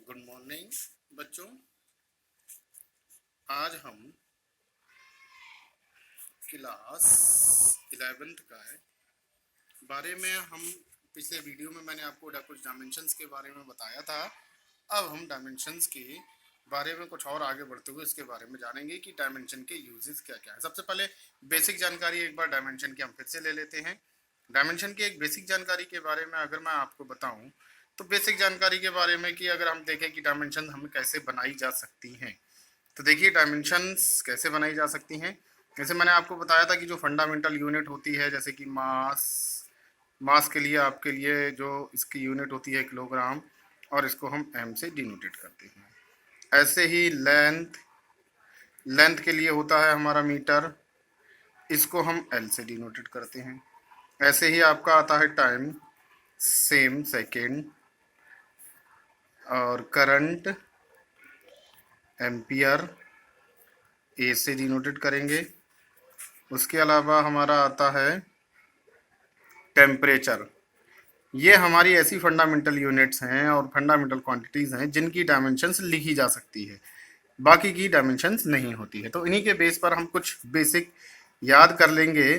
Good morning बच्चों। आज हम क्लास 11th का बारे में पिछले वीडियो में मैंने आपको कुछ डायमेंशंस के बारे में बताया था। अब हम डायमेंशंस के बारे में कुछ और आगे बढ़ते हुए इसके बारे में जानेंगे कि डायमेंशन के यूजेस क्या क्या है। सबसे पहले बेसिक जानकारी एक बार डायमेंशन की हम फिर से ले लेते हैं। डायमेंशन की एक बेसिक जानकारी के बारे में अगर मैं आपको बताऊं तो बेसिक जानकारी के बारे में कि अगर हम देखें कि डायमेंशन हमें कैसे बनाई जा सकती हैं, तो देखिए डायमेंशंस कैसे बनाई जा सकती हैं। जैसे मैंने आपको बताया था कि जो फंडामेंटल यूनिट होती है, जैसे कि मास मास के लिए आपके लिए जो इसकी यूनिट होती है किलोग्राम, और इसको हम एम से डिनोटेट करते हैं। ऐसे ही लेंथ लेंथ के लिए होता है हमारा मीटर, इसको हम एल से डिनोटेट करते हैं। ऐसे ही आपका आता है टाइम, सेम सेकेंड, और करंट एम्पियर ए से डिनोटेट करेंगे। उसके अलावा हमारा आता है टेम्परेचर। ये हमारी ऐसी फंडामेंटल यूनिट्स हैं और फंडामेंटल क्वांटिटीज़ हैं जिनकी डायमेंशंस लिखी जा सकती है, बाकी की डायमेंशंस नहीं होती है। तो इन्हीं के बेस पर हम कुछ बेसिक याद कर लेंगे।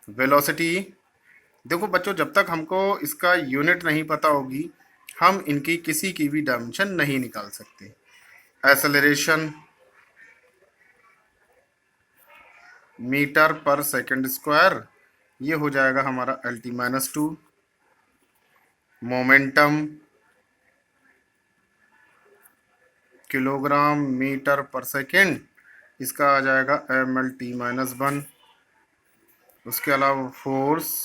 वेलोसिटी, देखो बच्चों, जब तक हमको इसका यूनिट नहीं पता होगी हम इनकी किसी की भी डायमेंशन नहीं निकाल सकते। एक्सेलरेशन, मीटर पर सेकंड स्क्वायर, ये हो जाएगा हमारा LT-2। Momentum, kilogram metre per second, इसका आ जाएगा ML-T-1। उसके अलावा फोर्स,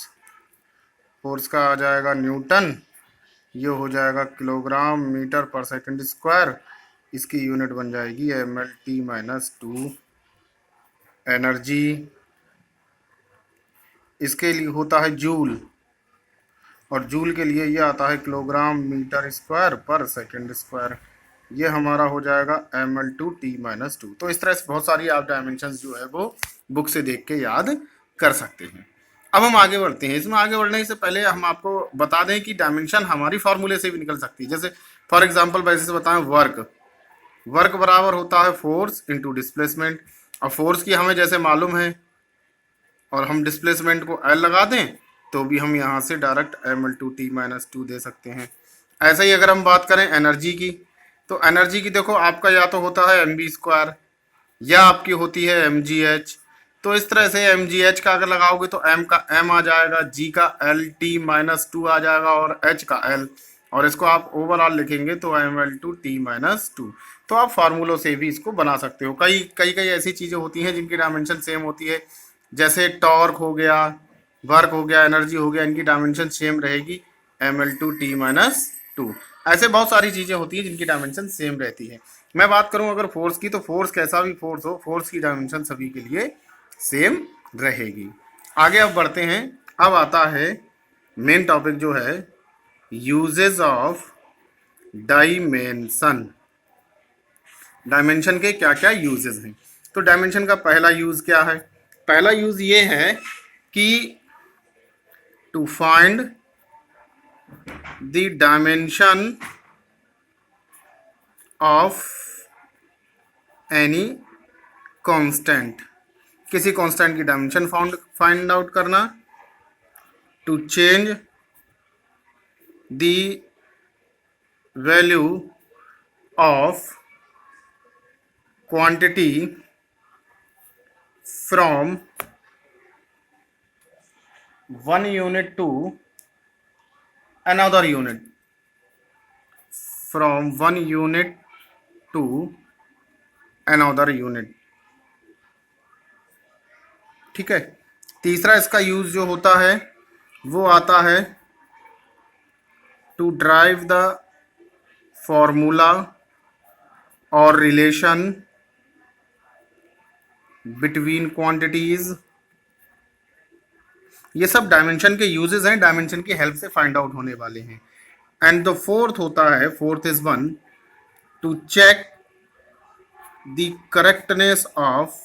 फोर्स का आ जाएगा न्यूटन, ये हो जाएगा किलोग्राम मीटर पर सेकंड स्क्वायर, इसकी यूनिट बन जाएगी ML-T-2। एनर्जी, इसके लिए होता है जूल, और जूल के लिए ये आता है किलोग्राम मीटर स्क्वायर पर सेकंड स्क्वायर, ये हमारा हो जाएगा ML-T-2। तो इस तरह से बहुत सारी आप डायमेंशंस जो है वो बुक से देख के याद कर सकते हैं। अब हम आगे बढ़ते हैं। इसमें आगे बढ़ने से पहले हम आपको बता दें कि डायमेंशन हमारी फॉर्मूले से भी निकल सकती है। जैसे फॉर एग्जाम्पल वैसे से बताएं, वर्क वर्क बराबर होता है फोर्स इंटू डिस्प्लेसमेंट। और फोर्स की हमें जैसे मालूम है और हम डिस्प्लेसमेंट को L लगा दें तो भी हम यहाँ से डायरेक्ट ML-T-2 दे सकते हैं। ऐसे ही अगर हम बात करें एनर्जी की, तो एनर्जी की देखो आपका या तो होता है mv² या आपकी होती है mgh। तो इस तरह से mgh का अगर लगाओगे तो m का m आ जाएगा, g का LT-2 आ जाएगा और h का l, और इसको आप ओवरऑल लिखेंगे तो ML-T-2। तो आप फार्मूलों से भी इसको बना सकते हो। कई कई कई ऐसी चीज़ें होती हैं जिनकी डायमेंशन सेम होती है, जैसे टॉर्क हो गया, वर्क हो गया, एनर्जी हो गया, इनकी डायमेंशन सेम रहेगी ML-T-2। ऐसे बहुत सारी चीज़ें होती हैं जिनकी डायमेंशन सेम रहती है। मैं बात करूं अगर फोर्स की, तो फोर्स कैसा भी फोर्स हो, फोर्स की डायमेंशन सभी के लिए सेम रहेगी। आगे अब बढ़ते हैं। अब आता है मेन टॉपिक जो है यूजेस ऑफ डायमेंशन। डायमेंशन के क्या क्या यूजेस हैं। तो डायमेंशन का पहला यूज क्या है? पहला यूज ये है कि to find the dimension of any constant, किसी कांस्टेंट की डायमेंशन फाइंड आउट करना। To change the value of quantity from one unit to another unit, from one unit to another unit। ठीक है। तीसरा इसका यूज जो होता है वो आता है टू ड्राइव द फॉर्मूला और रिलेशन बिटवीन क्वांटिटीज। ये सब डायमेंशन के यूजेस हैं, डायमेंशन की हेल्प से फाइंड आउट होने वाले हैं। एंड द फोर्थ होता है, fourth is one, to check the correctness of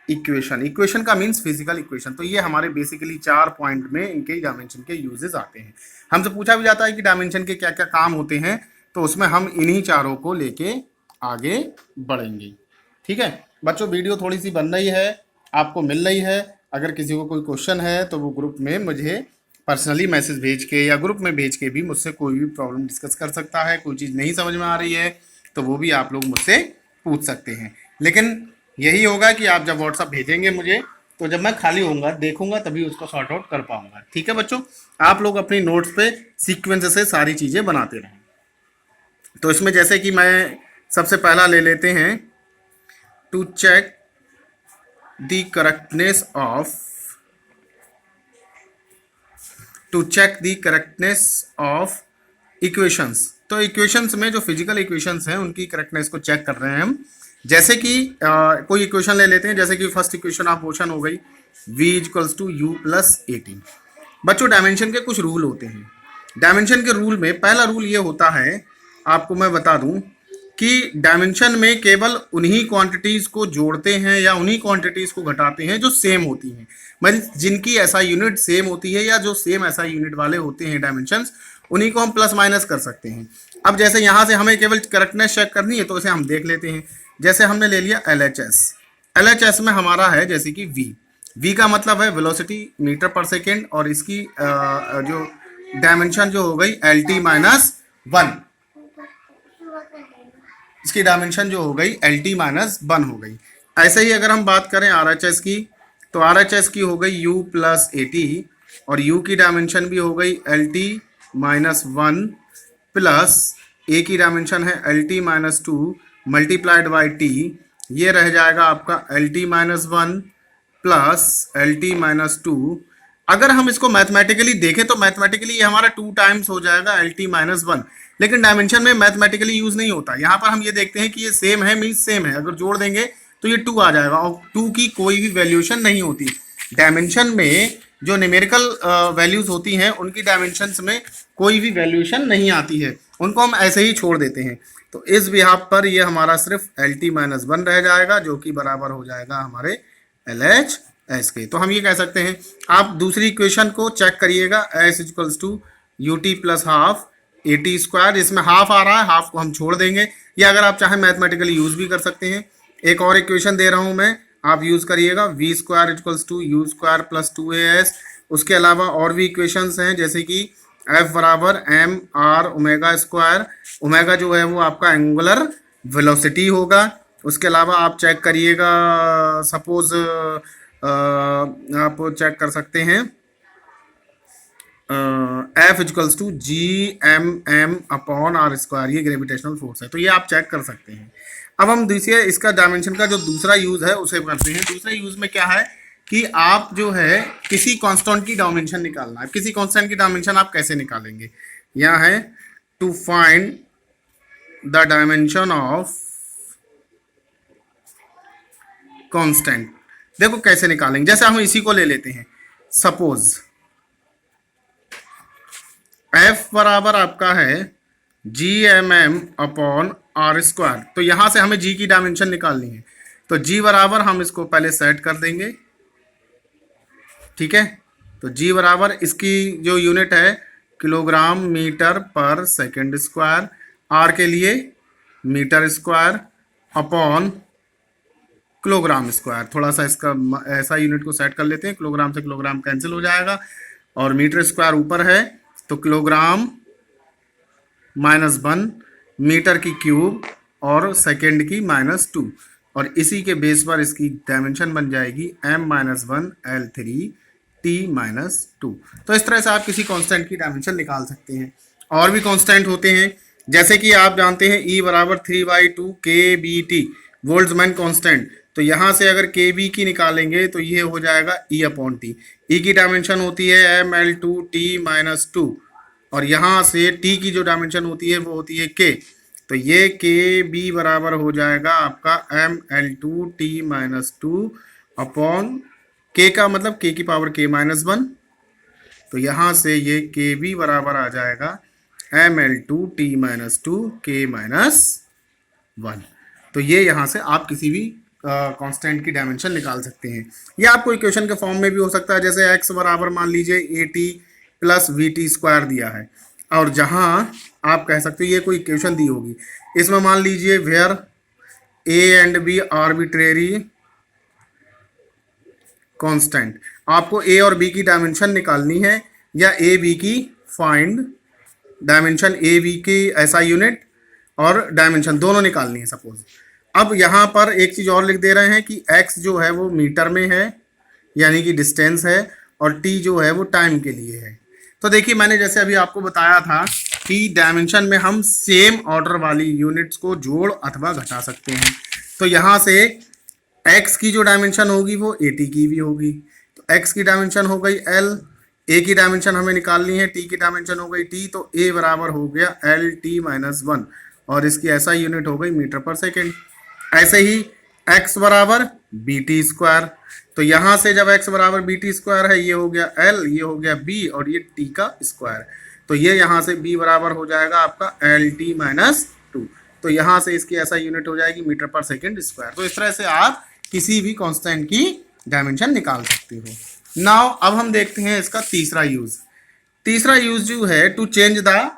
equation, equation का मीन्स फिजिकल इक्वेशन। तो ये हमारे बेसिकली 4 पॉइंट में इनके डायमेंशन के यूजेस आते हैं। हमसे पूछा भी जाता है कि डायमेंशन के क्या क्या काम होते हैं, तो उसमें हम इन्हीं चारों को लेके आगे बढ़ेंगे। ठीक है बच्चों, वीडियो थोड़ी सी बन रही है, आपको मिल रही है। अगर किसी को कोई क्वेश्चन है तो वो ग्रुप में मुझे पर्सनली मैसेज भेज के या ग्रुप में भेज के भी मुझसे कोई भी प्रॉब्लम डिस्कस कर सकता है। कोई चीज़ नहीं समझ में आ रही है तो वो भी आप लोग मुझसे पूछ सकते हैं। लेकिन यही होगा कि आप जब व्हाट्सअप भेजेंगे मुझे, तो जब मैं खाली होऊंगा देखूंगा तभी उसको सॉर्ट आउट कर पाऊंगा। ठीक है बच्चों, आप लोग अपनी नोट्स पे सीक्वेंस से सारी चीज़ें बनाते रहें। तो इसमें जैसे कि मैं सबसे पहला ले लेते हैं, to check the correctness of equations. तो इक्वेशंस में जो फिजिकल इक्वेशंस हैं उनकी करेक्टनेस को चेक कर रहे हैं हम। जैसे कि कोई इक्वेशन ले लेते हैं, जैसे कि फर्स्ट इक्वेशन ऑफ मोशन हो गई v equals to u plus a t. बच्चों डायमेंशन के कुछ रूल होते हैं। डायमेंशन के रूल में पहला रूल ये होता है, आपको मैं बता दूं कि डायमेंशन में केवल उन्हीं क्वांटिटीज को जोड़ते हैं या उन्हीं क्वांटिटीज को घटाते हैं जो सेम होती हैं, मतलब जिनकी ऐसा यूनिट सेम होती है या जो सेम ऐसा यूनिट वाले होते हैं डायमेंशंस, उन्हीं को हम प्लस माइनस कर सकते हैं। अब जैसे यहाँ से हमें केवल करेक्टनेस चेक करनी है तो इसे हम देख लेते हैं। जैसे हमने ले लिया LHS में हमारा है जैसे कि V का मतलब है वेलोसिटी मीटर पर सेकेंड, और इसकी जो डायमेंशन जो हो गई LT-1, इसकी डायमेंशन जो हो गई LT-1 हो गई। ऐसे ही अगर हम बात करें RHS की, तो RHS की हो गई U प्लस AT, और U की डायमेंशन भी हो गई LT-1 प्लस A की डायमेंशन है LT-2 मल्टीप्लाइड बाई T। ये रह जाएगा आपका LT-1 प्लस LT-2। अगर हम इसको मैथमेटिकली देखें तो मैथमेटिकली ये हमारा 2 टाइम्स हो जाएगा LT-1, लेकिन डायमेंशन में मैथमेटिकली यूज नहीं होता। यहाँ पर हम ये देखते हैं कि ये सेम है, मीन्स सेम है, अगर जोड़ देंगे तो ये 2 आ जाएगा, और 2 की कोई भी वैल्यूएशन नहीं होती। डायमेंशन में जो न्यूमेरिकल वैल्यूज होती हैं उनकी डायमेंशंस में कोई भी वैल्यूएशन नहीं आती है, उनको हम ऐसे ही छोड़ देते हैं। तो इस बिहाफ पर ये हमारा सिर्फ LT-1 रह जाएगा, जो कि बराबर हो जाएगा हमारे LHS के। तो हम ये कह सकते हैं, आप दूसरी इक्वेशन को चेक करिएगा, S equals to UT plus half AT square. इसमें हाफ आ रहा है, हाफ को हम छोड़ देंगे, या अगर आप चाहें मैथमेटिकली यूज भी कर सकते हैं। एक और इक्वेशन दे रहा हूं मैं, आप यूज करिएगा, V square equals to U square plus 2AS। उसके अलावा और भी इक्वेशंस हैं, जैसे कि F बराबर mr ओमेगा स्क्वायर, ओमेगा जो है वो आपका एंगुलर वेलोसिटी होगा। उसके अलावा आप चेक करिएगा, सपोज आप चेक कर सकते हैं F equals to GMM upon R square, ये ग्रेविटेशनल फोर्स है, तो ये आप चेक कर सकते हैं। अब हम दूसरे इसका डायमेंशन का जो दूसरा यूज है उसे करते हैं। दूसरे यूज में क्या है कि आप जो है किसी कांस्टेंट की डायमेंशन निकालना है। किसी कांस्टेंट की डायमेंशन आप कैसे निकालेंगे, यहाँ है to find the dimension of constant. देखो कैसे निकालेंगे, जैसे हम इसी को ले लेते हैं, सपोज F बराबर आपका है GMM अपॉन R स्क्वायर। तो यहां से हमें G की डायमेंशन निकालनी है, तो G बराबर हम इसको पहले सेट कर देंगे। ठीक है, तो G बराबर इसकी जो यूनिट है kilogram metre per second square, R के लिए metre square upon kilogram square. थोड़ा सा इसका ऐसा यूनिट को सेट कर लेते हैं, किलोग्राम से किलोग्राम कैंसिल हो जाएगा, और मीटर स्क्वायर ऊपर है, तो किलोग्राम -1 मीटर की क्यूब और सेकेंड की -2, और इसी के बेस पर इसकी डायमेंशन बन जाएगी m-1 L3T-2। तो इस तरह से आप किसी कांस्टेंट की डायमेंशन निकाल सकते हैं। और भी कांस्टेंट होते हैं, जैसे कि आप जानते हैं E बराबर 3/2 kBT वोल्ट्जमैन कांस्टेंट। तो यहाँ से अगर kB की निकालेंगे तो ये हो जाएगा E/T। E की डायमेंशन होती है mL2T-2, और यहाँ से T की जो डायमेंशन होती है वो होती है K। तो ये kB बराबर हो जाएगा आपका mL2T-2 अपॉन K का मतलब K की पावर K-1। तो यहाँ से ये kB बराबर आ जाएगा mL2T-2 K-1। तो ये यहाँ से आप किसी भी कांस्टेंट की डायमेंशन निकाल सकते हैं। या आपको इक्वेशन के फॉर्म में भी हो सकता है, जैसे x बराबर मान लीजिए A T plus we T square दिया है, और जहां आप कह सकते हो ये कोई इक्वेशन दी होगी, इसमें मान लीजिए where a and b arbitrary constant, आपको ए और बी की डायमेंशन निकालनी है, या ए बी की फाइंड डायमेंशन, ए बी की ऐसा यूनिट और डायमेंशन दोनों निकालनी है सपोज। अब यहाँ पर एक चीज़ और लिख दे रहे हैं कि x जो है वो मीटर में है, यानी कि डिस्टेंस है, और t जो है वो टाइम के लिए है। तो देखिए मैंने जैसे अभी आपको बताया था कि डायमेंशन में हम सेम ऑर्डर वाली यूनिट्स को जोड़ अथवा घटा सकते हैं। तो यहाँ से x की जो डायमेंशन होगी वो at की भी होगी। तो x की डायमेंशन हो गई l, a की डायमेंशन हमें निकालनी है, t की डायमेंशन हो गई t, तो a बराबर हो गया एल टी माइनस वन, और इसकी ऐसा यूनिट हो गई मीटर पर सेकेंड। ऐसे ही x बराबर बी टी स्क्वायर, तो यहाँ से जब x बराबर बी टी स्क्वायर है, ये हो गया l, ये हो गया b, और ये t का स्क्वायर, तो ये यहाँ से b बराबर हो जाएगा आपका एल टी माइनस टू। तो यहाँ से इसकी ऐसा यूनिट हो जाएगी मीटर पर सेकेंड स्क्वायर। तो इस तरह से आप किसी भी कांस्टेंट की डायमेंशन निकाल सकते हो। नाउ अब हम देखते हैं इसका तीसरा यूज। तीसरा यूज जो है टू चेंज द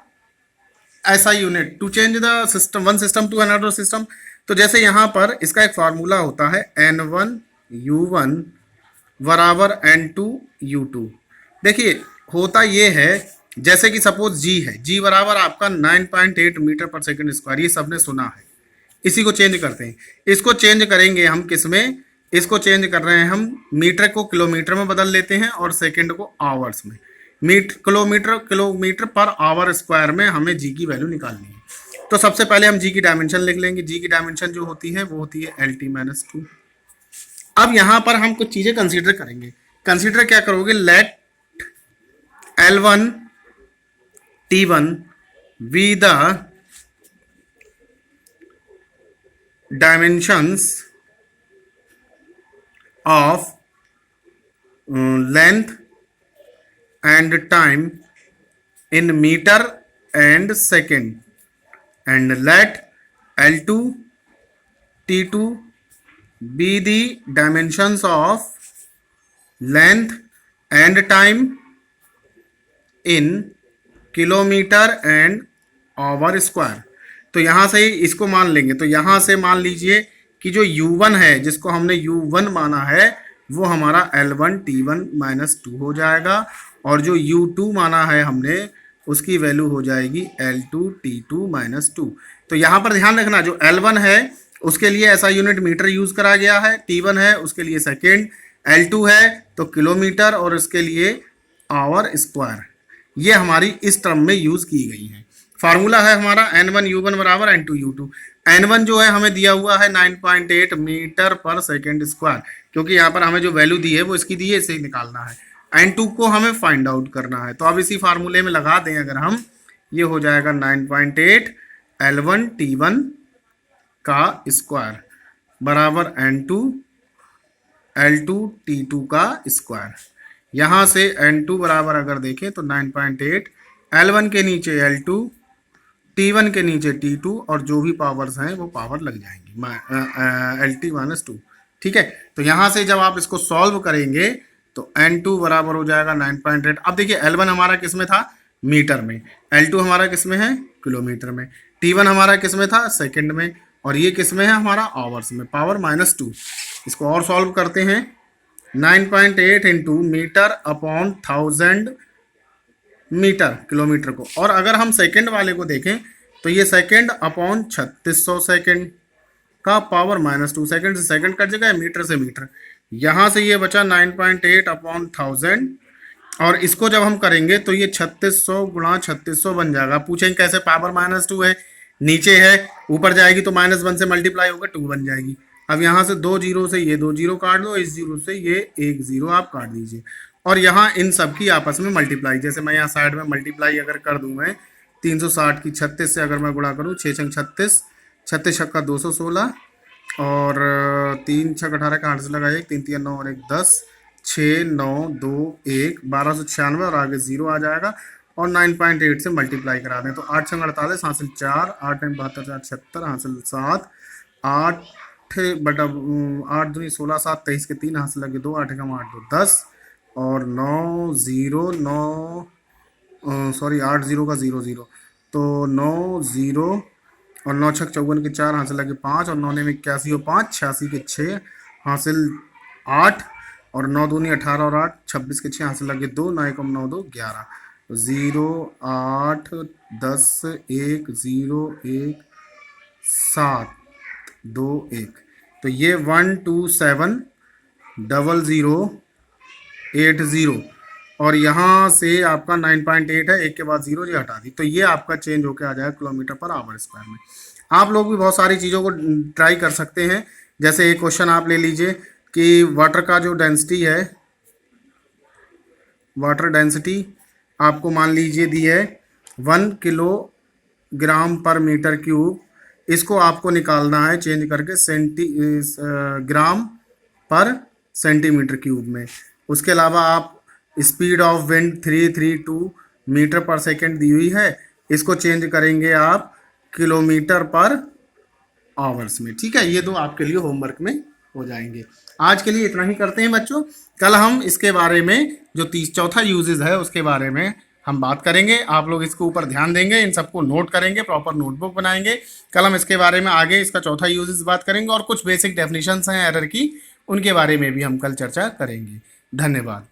ऐसा unit, to change the system, one system to another system. तो जैसे यहाँ पर इसका एक फार्मूला होता है N1U1 बराबर N2U2। देखिए होता ये है, जैसे कि सपोज G है, G बराबर आपका 9.8 मीटर पर सेकंड स्क्वायर, ये सबने सुना है। इसी को चेंज करते हैं, इसको चेंज करेंगे हम किस में, इसको चेंज कर रहे हैं हम, मीटर को किलोमीटर में बदल लेते हैं और सेकंड को आवर्स में। किलोमीटर पर आवर स्क्वायर में हमें जी की वैल्यू निकालनी है। तो सबसे पहले हम जी की डायमेंशन लिख लेंगे। जी की डायमेंशन जो होती है वो होती है एल टी माइनस टू। अब यहां पर हम कुछ चीजें कंसीडर करेंगे। कंसीडर क्या करोगे, let L one T one be the dimensions of length and time in meter and second, and let L2 T2 be the dimensions of length and time in kilometer and hour square। तो यहां से इसको मान लेंगे, तो यहां से मान लीजिए कि जो U1 है, जिसको हमने U1 माना है, वो हमारा L1 T1 माइनस टू हो जाएगा, और जो U2 माना है हमने, उसकी वैल्यू हो जाएगी L2 T2 माइनस टू। तो यहाँ पर ध्यान रखना, जो L1 है उसके लिए ऐसा यूनिट मीटर यूज करा गया है, T1 है उसके लिए सेकेंड, L2 है तो किलोमीटर, और इसके लिए आवर स्क्वायर। ये हमारी इस टर्म में यूज की गई है। फार्मूला है हमारा N1U1 बराबर N2U2। N1 जो है हमें दिया हुआ है 9.8 मीटर पर सेकेंड स्क्वायर, क्योंकि यहाँ पर हमें जो वैल्यू दी है वो इसकी दी है, इसे निकालना है। N2 को हमें फाइंड आउट करना है, तो अब इसी फार्मूले में लगा दें अगर हम, ये हो जाएगा 9.8 L1 T1 का स्क्वायर बराबर N2 L2 T2 का स्क्वायर। यहाँ से N2 बराबर अगर देखें तो 9.8, L1 के नीचे L2, T1 के नीचे T2, और जो भी पावर्स हैं वो पावर लग जाएंगी LT माइनस टू। ठीक है, तो यहाँ से जब आप इसको सॉल्व करेंगे तो N2 बराबर हो जाएगा 9.8। अब देखिए L1 हमारा किस में था, मीटर में, L2 हमारा किस में है, किलोमीटर में, T1 हमारा किस में था, सेकंड में, और ये किस में है हमारा, आवर्स में, पावर माइनस टू। इसको और सॉल्व करते हैं, 9.8 into metre upon 1000 metre kilometre को, और अगर हम सेकंड वाले को देखें तो ये सेकंड अपॉन 3600 सेकंड का पावर माइनस टू। सेकंड से सेकंड कट जाएगा, मीटर से मीटर, यहाँ से ये बचा 9.8 अपॉन 1000, और इसको जब हम करेंगे तो ये 3600 गुणा 3600 बन जाएगा। पूछेंगे कैसे, पावर माइनस टू है, नीचे है, ऊपर जाएगी तो -1 से मल्टीप्लाई होकर 2 बन जाएगी। अब यहाँ से 2 जीरो से ये 2 जीरो काट दो, इस जीरो से ये 1 जीरो आप काट दीजिए, और यहाँ इन सब की आपस में मल्टीप्लाई, जैसे मैं यहाँ साइड में मल्टीप्लाई अगर कर दूँ, मैं 360 की 36 से अगर मैं गुणा करूँ, 6 छंग 36, 36 छक्का 216, और 3 छक 18 का 8 से लगा 1, 3 3 9 और 1 10, 6 9 2 1 1296, और आगे जीरो आ जाएगा, और 9.8 से मल्टीप्लाई करा दें तो 8 छंग 48, हासिल 4, 8 9 72 4 76, हासिल 7, 8 बटा 8 दूनी 16, 7 23 के 3 हाथ से लगे 2, 8 एकम 8 2 10 और 9 0 9 सॉरी 8 0 का 0 0 तो 9 0 और 9 छक 54 के 4 हाथ से लगे 5 और 9 ने 81 और 5 86 के 6 हासिल 8 और 9 दूनी 18 और 8 26 के 6 हाथ से लगे 2 9 एकम 9 2 11 0 8 10 1 0 1 7 2 1 तो ये 1270080 और यहाँ से आपका 9.8 है, एक के बाद 0 ये हटा दी, तो ये आपका चेंज होके आ जाएगा किलोमीटर पर आवर स्क्वायर में। आप लोग भी बहुत सारी चीज़ों को ट्राई कर सकते हैं। जैसे एक क्वेश्चन आप ले लीजिए कि वाटर का जो डेंसिटी है, वाटर डेंसिटी आपको मान लीजिए दी है 1 किलोग्राम पर मीटर क्यूब। इसको आपको निकालना है चेंज करके ग्राम पर सेंटीमीटर क्यूब में। उसके अलावा आप speed of wind 332 metre per second दी हुई है, इसको चेंज करेंगे आप किलोमीटर पर आवर्स में। ठीक है, ये दो आपके लिए होमवर्क में हो जाएंगे। आज के लिए इतना ही करते हैं बच्चों। कल हम इसके बारे में जो चौथा यूजेस है उसके बारे में हम बात करेंगे। आप लोग इसके ऊपर ध्यान देंगे, इन सबको नोट करेंगे, प्रॉपर नोटबुक बनाएंगे। कल हम इसके बारे में आगे इसका चौथा यूजेस बात करेंगे और कुछ बेसिक डेफिनेशंस हैं एरर की, उनके बारे में भी हम कल चर्चा करेंगे। धन्यवाद।